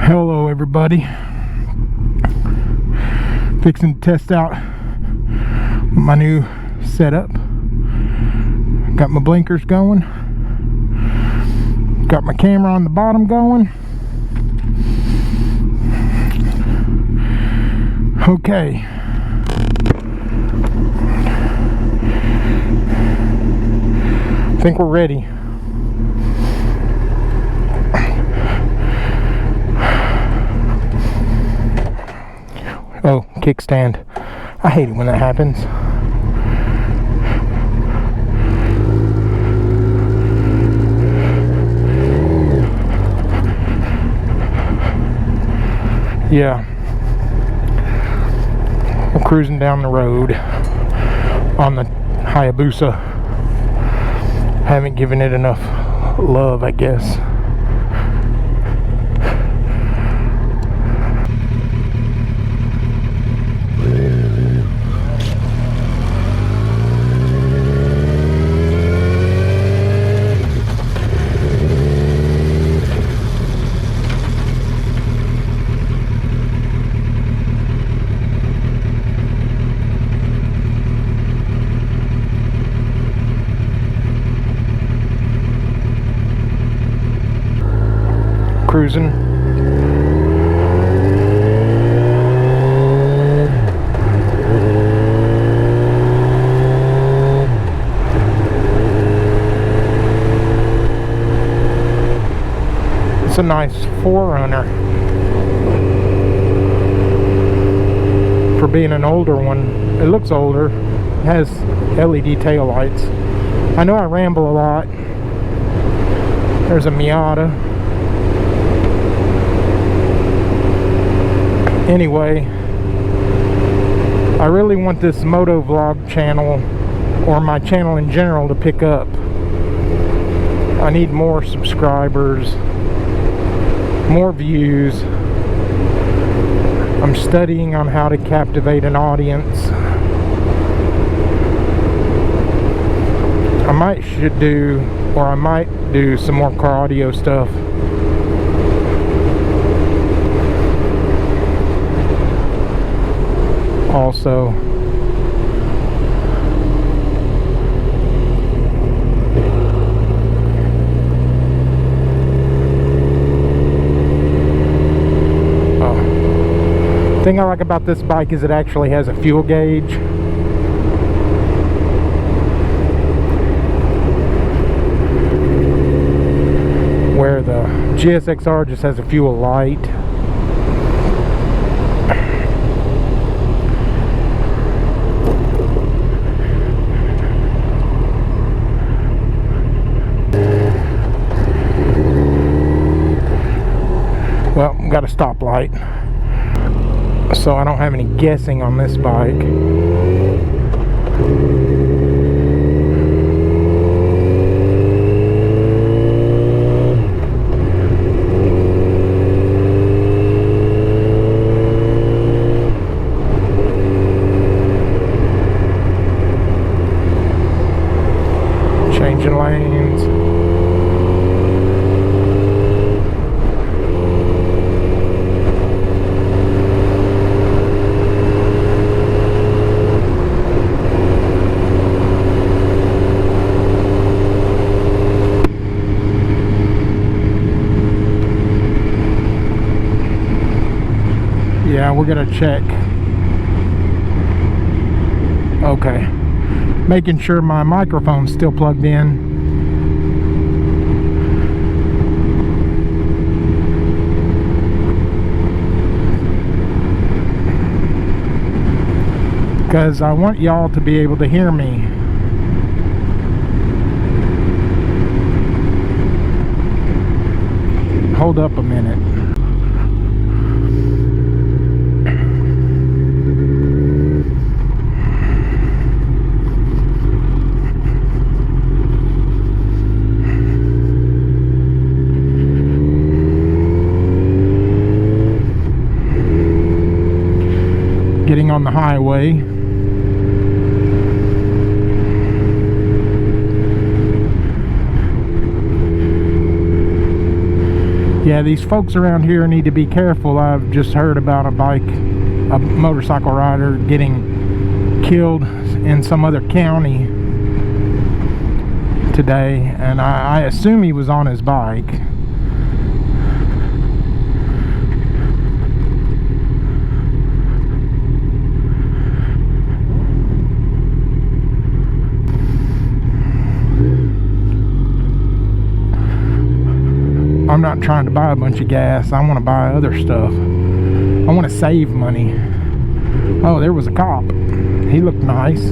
Hello everybody, fixing to test out my new setup. Got my blinkers going, got my camera on the bottom going. Okay, I think we're ready. Oh, kickstand. I hate it when that happens. Yeah. We're cruising down the road on the Hayabusa. Haven't given it enough love, I guess. Cruising. It's a nice 4Runner. For being an older one, it looks older. It has LED tail lights. I know I ramble a lot. There's a Miata. Anyway, I really want this Motovlog channel, or my channel in general, to pick up. I need more subscribers, more views. I'm studying on how to captivate an audience. I might do some more car audio stuff. Also, the thing I like about this bike is it actually has a fuel gauge. Where the GSXR just has a fuel light. Well, got a stoplight, so I don't have any guessing on this bike. Changing lanes. Yeah, we're gonna check. Okay. Making sure my microphone's still plugged in. Because I want y'all to be able to hear me. Hold up a minute. Getting on the highway. Yeah, these folks around here need to be careful. I've just heard about a motorcycle rider getting killed in some other county today, and I assume he was on his bike. I'm not trying to buy a bunch of gas. I want to buy other stuff. I want to save money. Oh, there was a cop. He looked nice.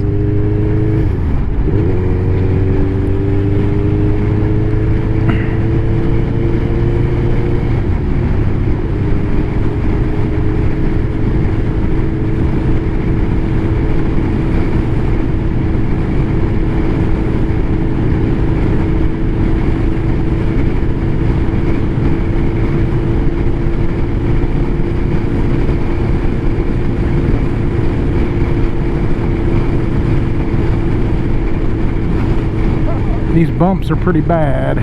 These bumps are pretty bad.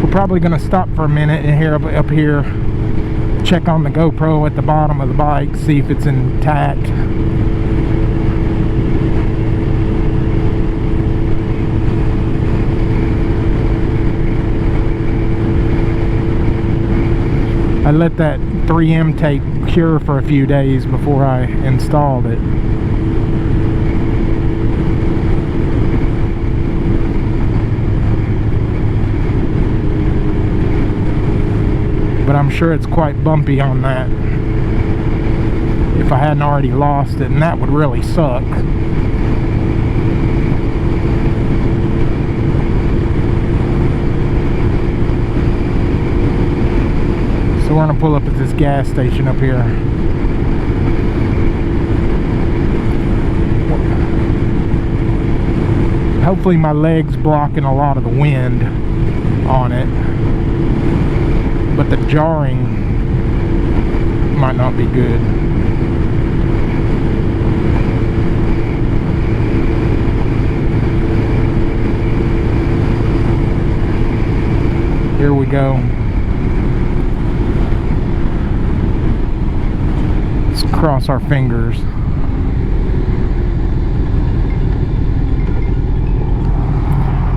We're probably going to stop for a minute and here up here, check on the GoPro at the bottom of the bike, see if it's intact. I let that 3M tape cure for a few days before I installed it. But I'm sure it's quite bumpy on that. If I hadn't already lost it, and that would really suck. So we're gonna pull up at this gas station up here. Hopefully my leg's blocking a lot of the wind on it. But the jarring might not be good. Here we go. Let's cross our fingers.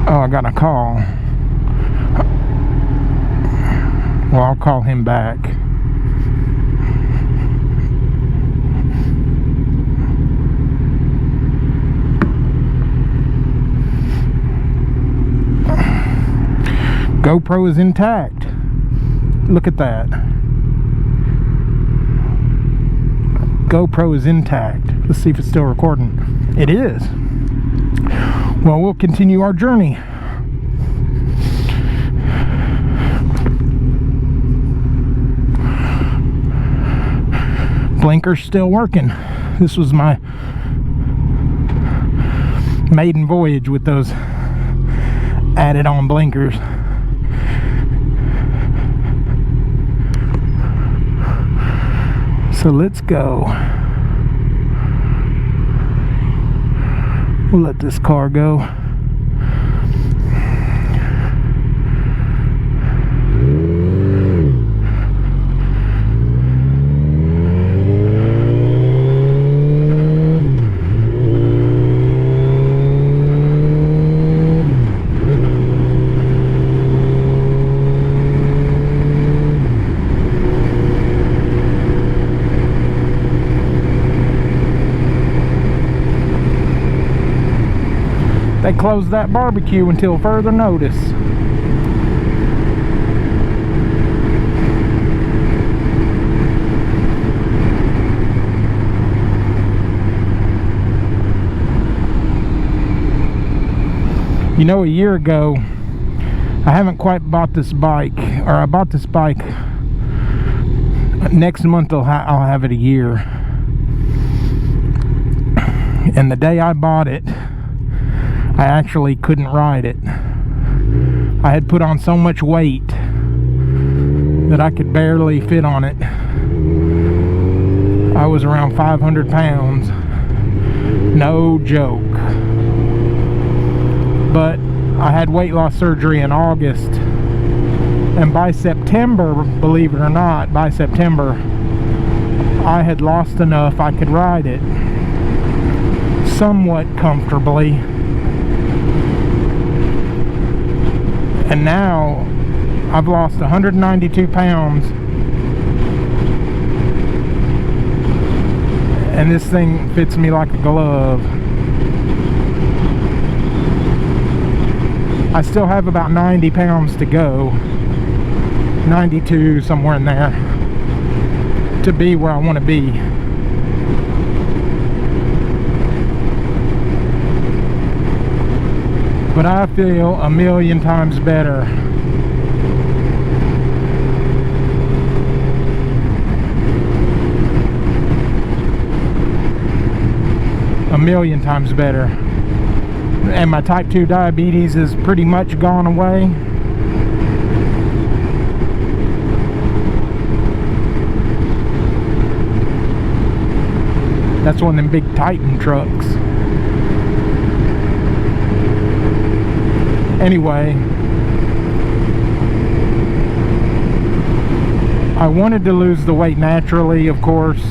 Oh, I got a call. Well, I'll call him back. GoPro is intact. Look at that. GoPro is intact. Let's see if it's still recording. It is. Well, we'll continue our journey. Blinker's still working. This was my maiden voyage with those added on blinkers. So let's go. We'll let this car go. They closed that barbecue until further notice. You know, a year ago, I haven't quite bought this bike, or I bought this bike. Next month I'll have it a year. And the day I bought it, I actually couldn't ride it. I had put on so much weight that I could barely fit on it. I was around 500 pounds. No joke. But I had weight loss surgery in August, And by September, believe it or not, by September, I had lost enough I could ride it somewhat comfortably. And now I've lost 192 pounds, and this thing fits me like a glove. I still have about 90 pounds to go, 92, somewhere in there, to be where I want to be. But I feel a million times better. A million times better. And my type 2 diabetes is pretty much gone away. That's one of them big Titan trucks. Anyway, I wanted to lose the weight naturally, of course,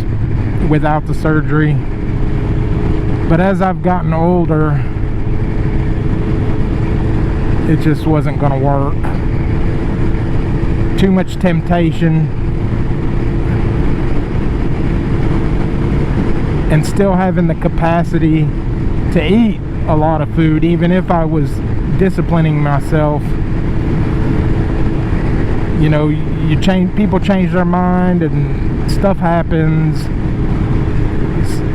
without the surgery. But as I've gotten older, it just wasn't going to work. Too much temptation. And still having the capacity to eat a lot of food, even if I was disciplining myself. You know, people change their mind and stuff happens.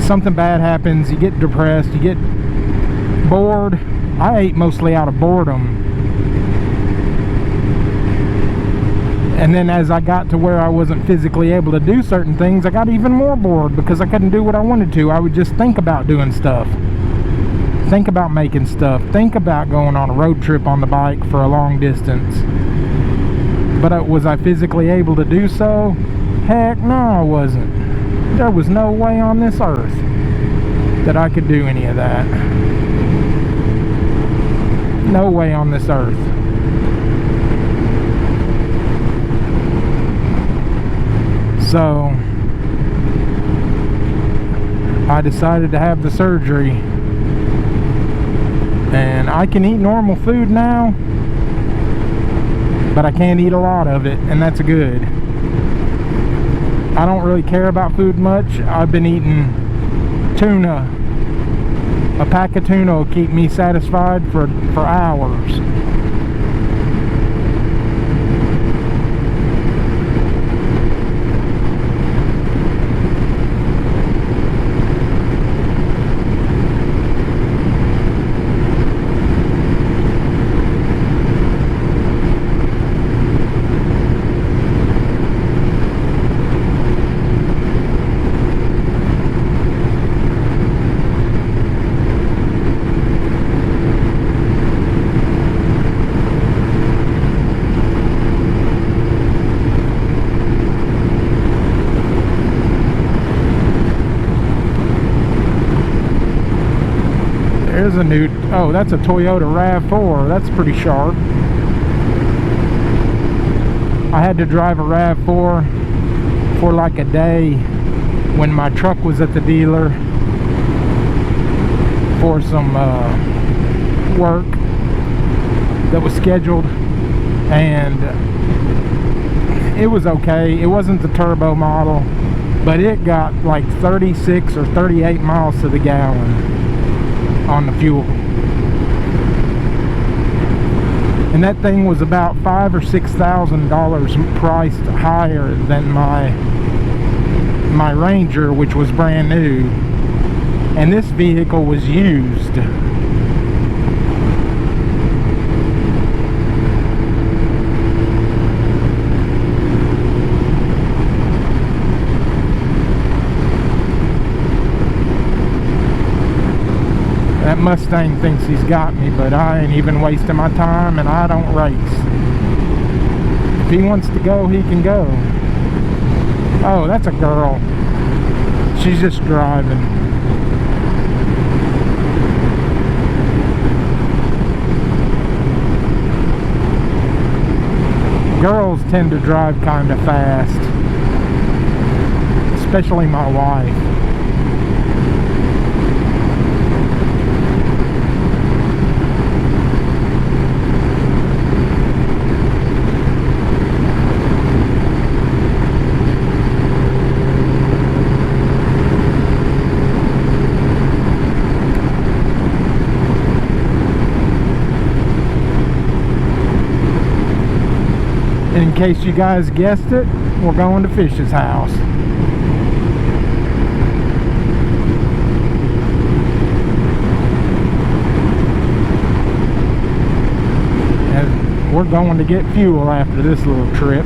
Something bad happens, you get depressed, you get bored. I ate mostly out of boredom. And then as I got to where I wasn't physically able to do certain things, I got even more bored because I couldn't do what I wanted to. I would just think about doing stuff. Think about making stuff. Think about going on a road trip on the bike for a long distance. But was I physically able to do so? Heck no, I wasn't. There was no way on this earth that I could do any of that. No way on this earth. So I decided to have the surgery, and I can eat normal food now, but I can't eat a lot of it, and that's good. I don't really care about food much. I've been eating tuna. A pack of tuna will keep me satisfied for hours. There's a new, oh, that's a Toyota RAV4. That's pretty sharp. I had to drive a RAV4 for like a day when my truck was at the dealer for some work that was scheduled, and it was okay. It wasn't the turbo model, but it got like 36 or 38 miles to the gallon on the fuel. And that thing was about $5,000 or $6,000 priced higher than my Ranger, which was brand new, and this vehicle was used. That Mustang thinks he's got me, but I ain't even wasting my time, and I don't race. If he wants to go, he can go. Oh, that's a girl. She's just driving. Of Girls tend to drive kind of fast, especially my wife. In case you guys guessed it, we're going to Fish's house. And we're going to get fuel after this little trip.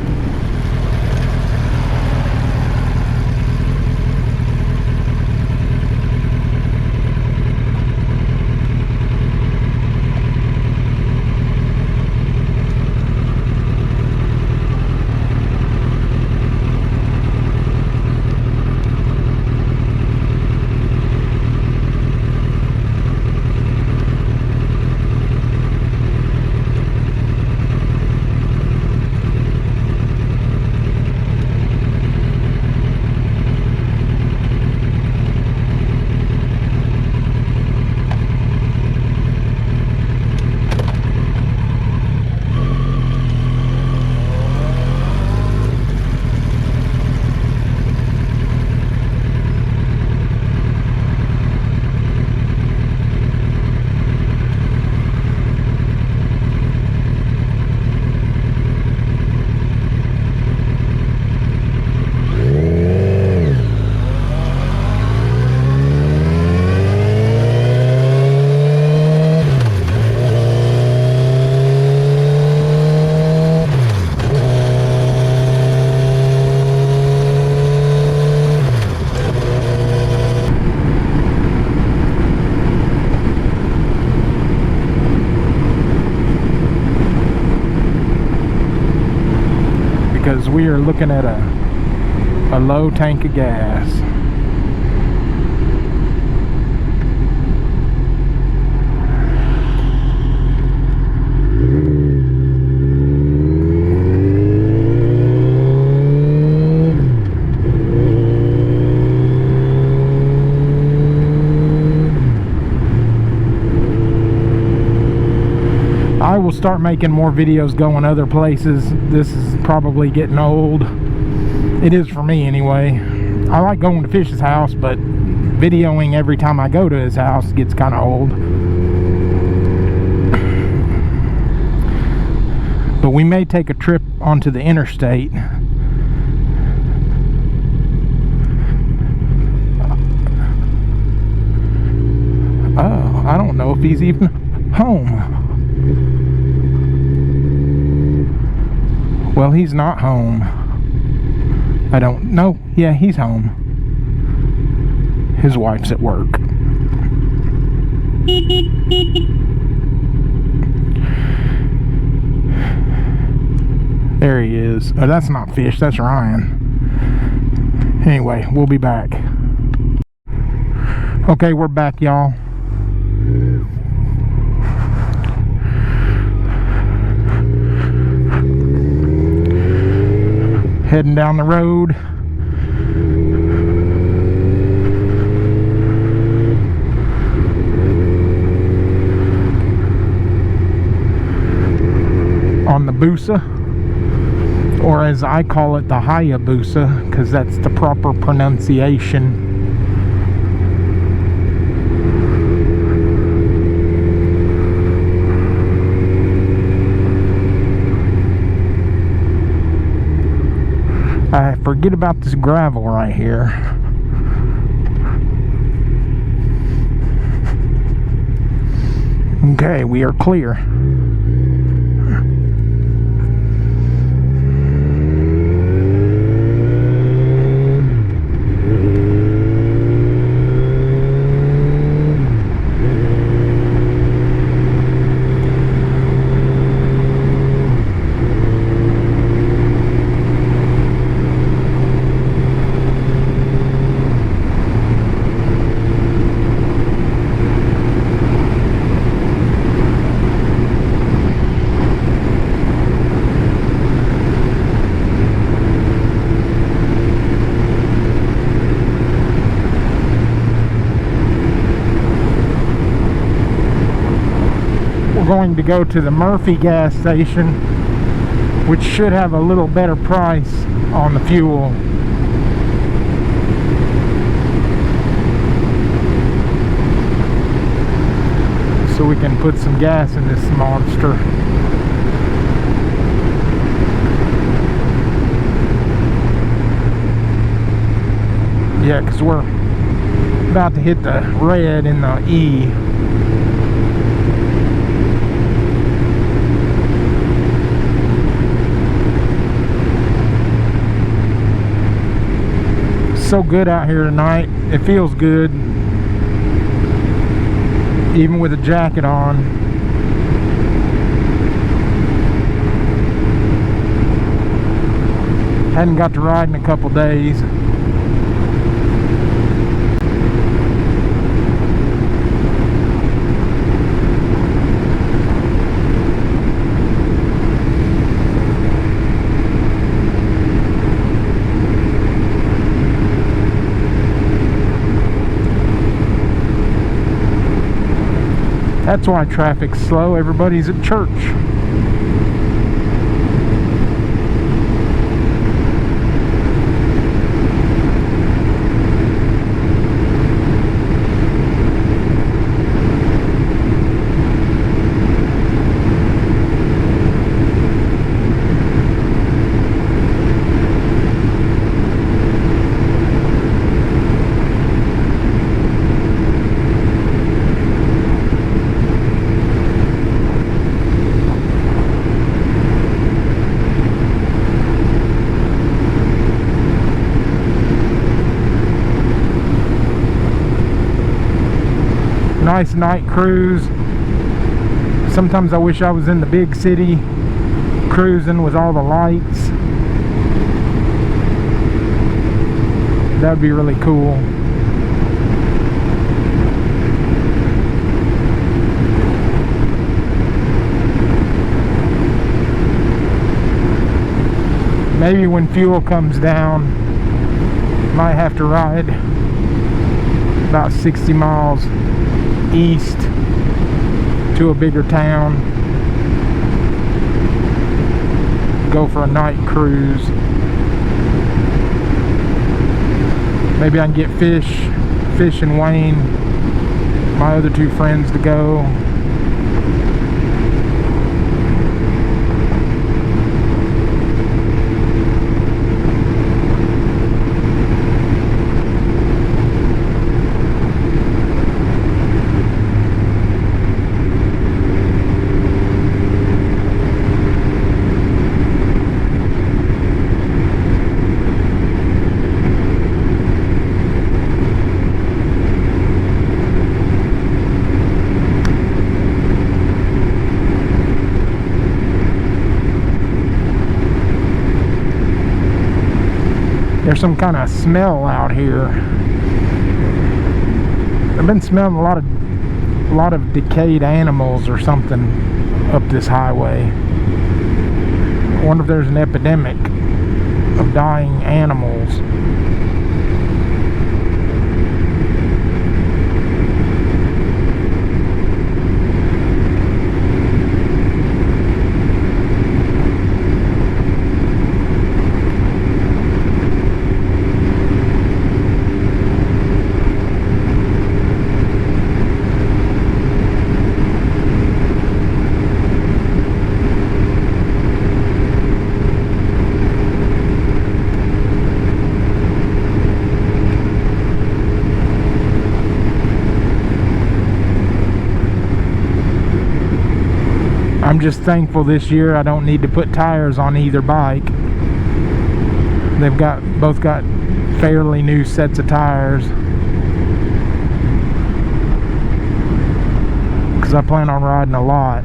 Because we are looking at a low tank of gas. I will start making more videos going other places. This is probably getting old. It is for me anyway. I like going to Fish's house, but videoing every time I go to his house gets kind of old. But we may take a trip onto the interstate. Oh, I don't know if he's even home. Well, he's not home. I don't know. Yeah, he's home. His wife's at work. There he is. Oh, that's not Fish, that's Ryan. Anyway, we'll be back. Okay, we're back, y'all. Heading down the road. On the Busa, or as I call it, the Hayabusa, because that's the proper pronunciation. I forget about this gravel right here. Okay, we are clear. going to go to the Murphy gas station, which should have a little better price on the fuel. So we can put some gas in this monster. Yeah, because we're about to hit the red in the E. So good out here tonight. It feels good, even with a jacket on. Hadn't got to ride in a couple days. That's why traffic's slow. Everybody's at church. Nice night cruise. Sometimes I wish I was in the big city cruising with all the lights. That would be really cool. Maybe when fuel comes down, might have to ride about 60 miles east to a bigger town, go for a night cruise. Maybe I can get Fish and Wayne, my other two friends, to go. There's some kind of smell out here. I've been smelling a lot of decayed animals or something up this highway. I wonder if there's an epidemic of dying animals. I'm just thankful this year I don't need to put tires on either bike. They've both got fairly new sets of tires, because I plan on riding a lot.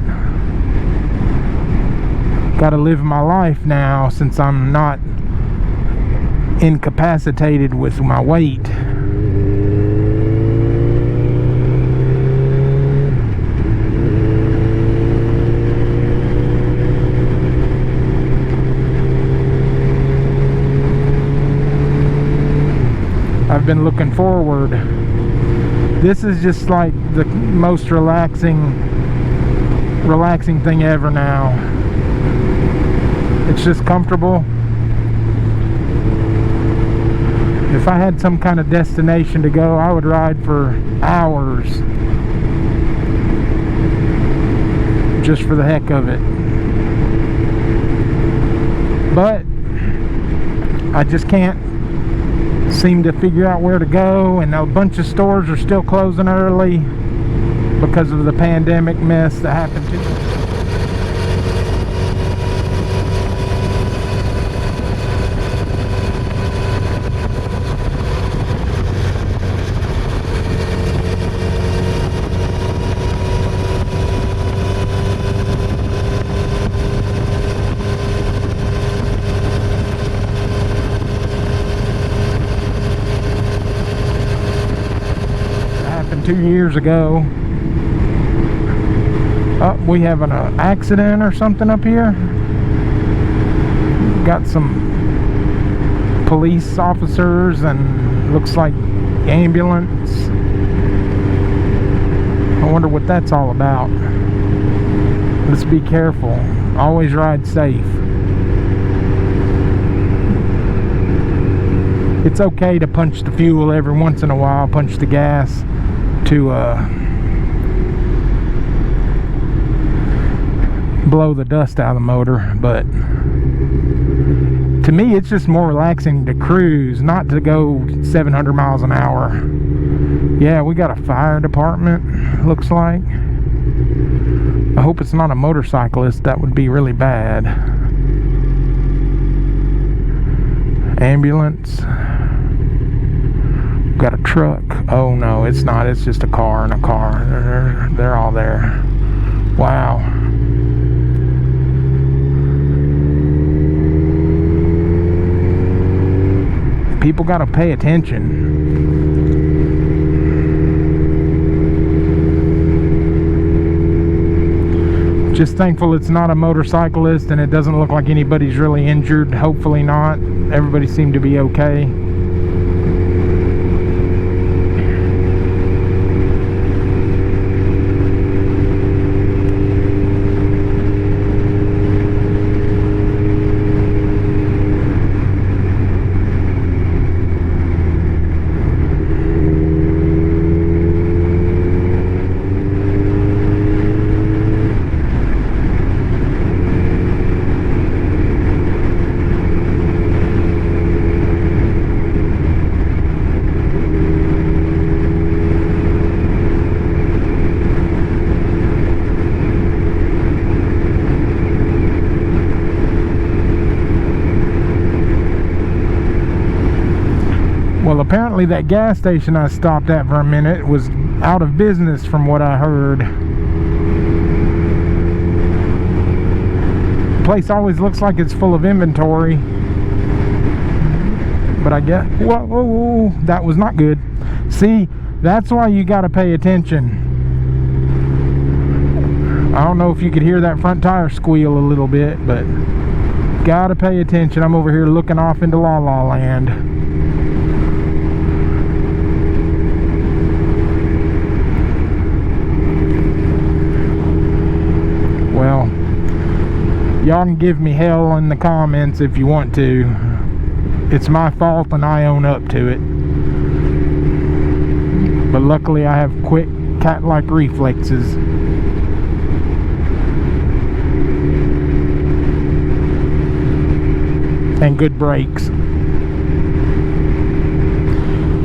Gotta live my life now since I'm not incapacitated with my weight. I've been looking forward. This is just like the most relaxing relaxing thing ever now. It's just comfortable. If I had some kind of destination to go, I would ride for hours just for the heck of it. But I just can't seem to figure out where to go, and a bunch of stores are still closing early because of the pandemic mess that happened to me. Happened 2 years ago. Oh, we have an accident or something up here. Got some police officers and looks like ambulance. I wonder what that's all about. Let's be careful. Always ride safe. It's okay to punch the fuel every once in a while, punch the gas to blow the dust out of the motor, but to me it's just more relaxing to cruise, not to go 700 miles an hour. Yeah, we got a fire department, looks like. I hope it's not a motorcyclist. That would be really bad. Ambulance. Got a truck. Oh no, it's not. It's just a car and a car. They're all there. Wow. People gotta pay attention. Just thankful it's not a motorcyclist, and it doesn't look like anybody's really injured. Hopefully not. Everybody seemed to be okay. Well, apparently that gas station I stopped at for a minute was out of business from what I heard. The place always looks like it's full of inventory. But I guess, whoa, that was not good. See, that's why you gotta pay attention. I don't know if you could hear that front tire squeal a little bit, but gotta pay attention. I'm over here looking off into La La Land. Well, y'all can give me hell in the comments if you want to. It's my fault and I own up to it. But luckily I have quick cat-like reflexes. And good brakes.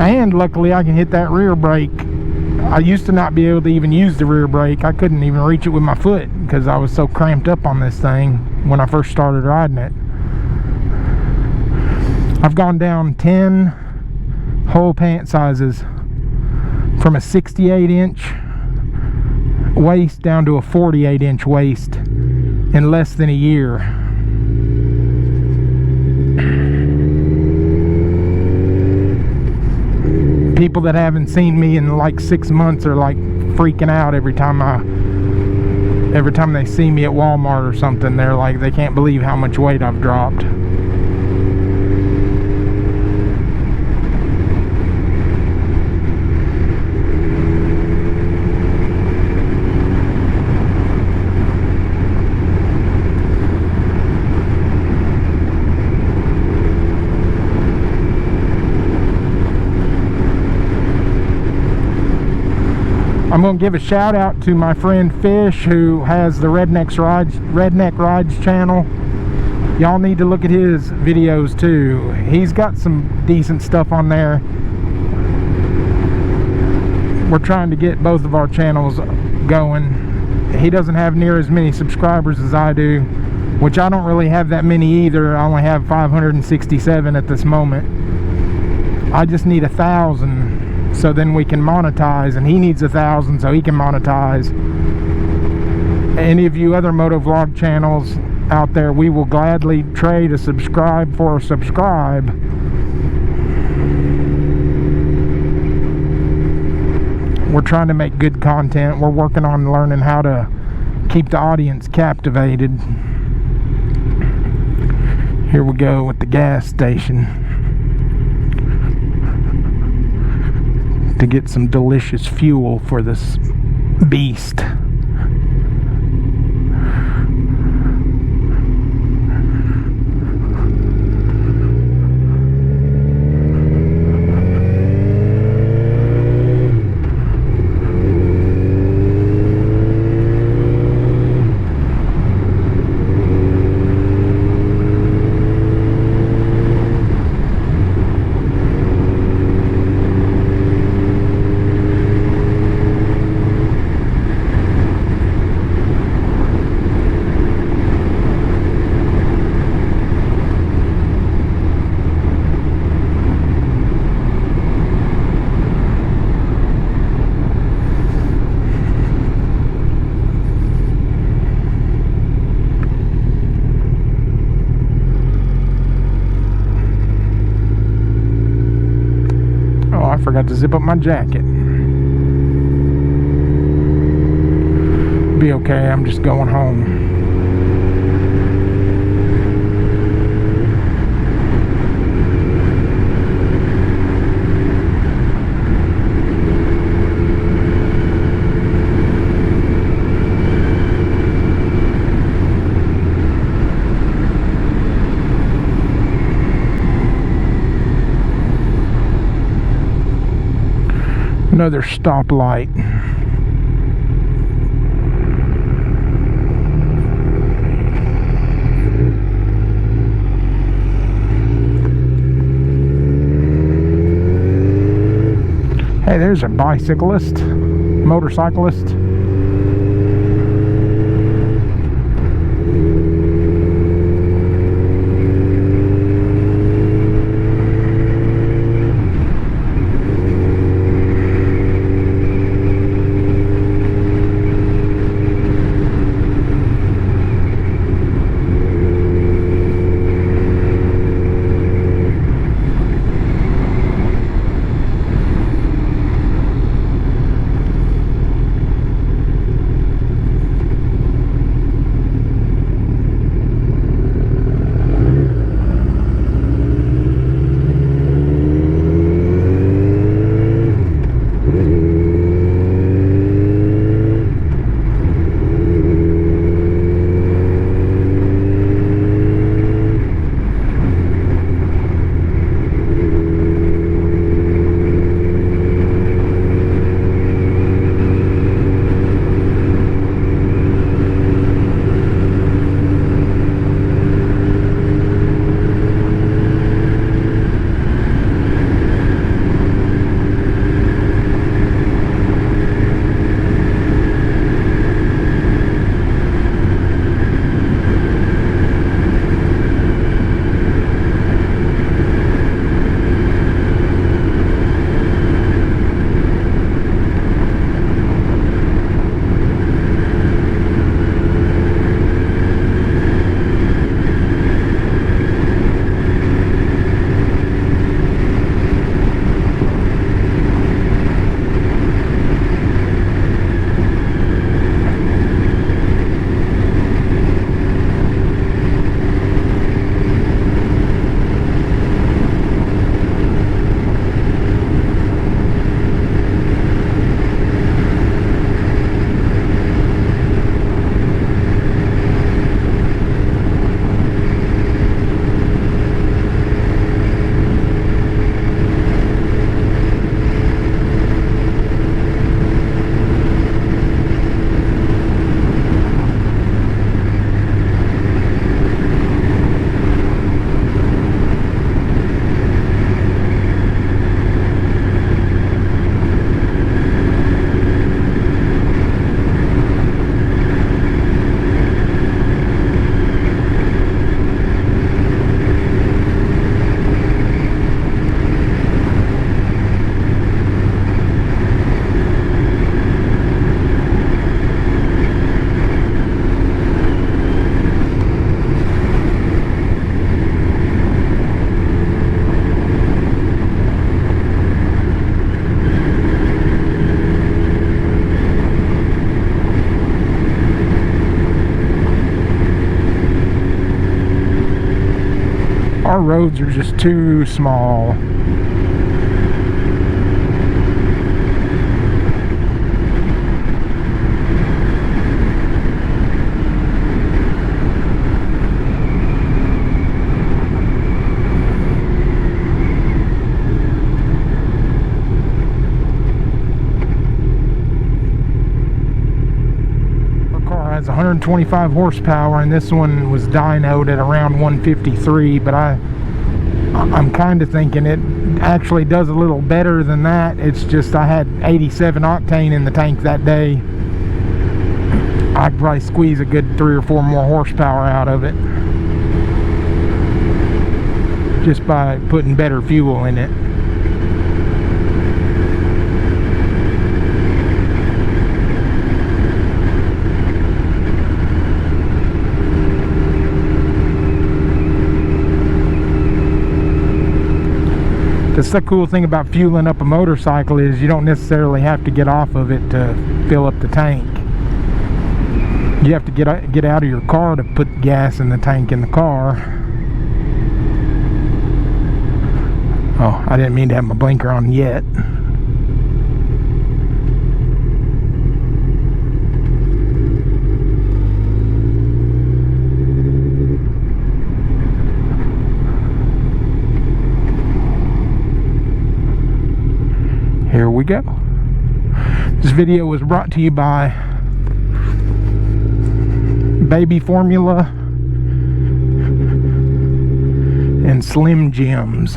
And luckily I can hit that rear brake. I used to not be able to even use the rear brake. I couldn't even reach it with my foot because I was so cramped up on this thing when I first started riding it. I've gone down 10 whole pant sizes from a 68-inch waist down to a 48-inch waist in less than a year. People that haven't seen me in like 6 months are like freaking out every time they see me at Walmart or something. They're like, they can't believe how much weight I've dropped. I'm going to give a shout out to my friend Fish, who has the Redneck Rides channel. Y'all need to look at his videos too. He's got some decent stuff on there. We're trying to get both of our channels going. He doesn't have near as many subscribers as I do, which I don't really have that many either. I only have 567 at this moment. I just need 1,000 so then we can monetize, and he needs 1,000 so he can monetize. Any of you other Motovlog channels out there, we will gladly trade a subscribe for a subscribe. We're trying to make good content. We're working on learning how to keep the audience captivated. Here we go with the gas station to get some delicious fuel for this beast. I forgot to zip up my jacket. Be okay, I'm just going home. Another stoplight. Hey, there's a bicyclist, motorcyclist. Our roads are just too small. Has 125 horsepower, and this one was dynoed at around 153, but I'm kind of thinking it actually does a little better than that. It's just I had 87 octane in the tank that day. I'd probably squeeze a good 3 or 4 more horsepower out of it just by putting better fuel in it. That's the cool thing about fueling up a motorcycle is you don't necessarily have to get off of it to fill up the tank. You have to get out of your car to put gas in the tank in the car. Oh, I didn't mean to have my blinker on yet. Here we go. This video was brought to you by Baby Formula and Slim Jims.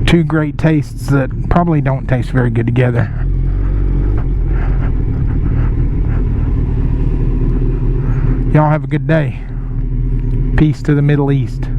Two great tastes that probably don't taste very good together. Y'all have a good day. Peace to the Middle East.